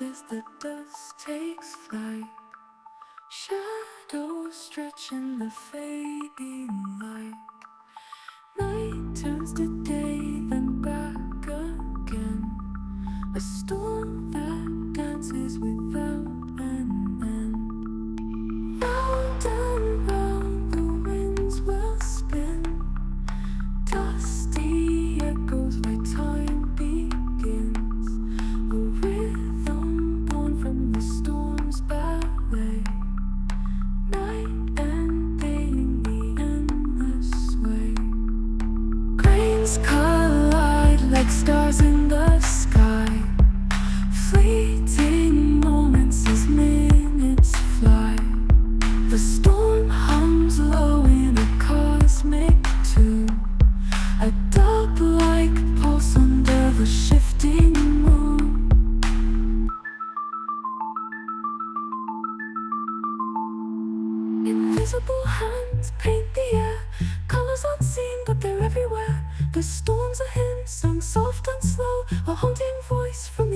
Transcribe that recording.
as the dust takes flight. Shadows stretch in the fading light. Night turns to day, then back again. A storm that dances without an end. Round and round the winds will spin. Dusty echoes where time begins. A rhythm born from the storm's ballet. Night and day in the endless way. Grains collide like stars in the sky. Fleeting moments as minutes fly. The storm hums low in a cosmic tune. A dove-like pulse under the shifting moon. Invisible hands paint the air, colors unseen but they're everywhere. The storm's a hymn sung soft and slow, a haunting voice from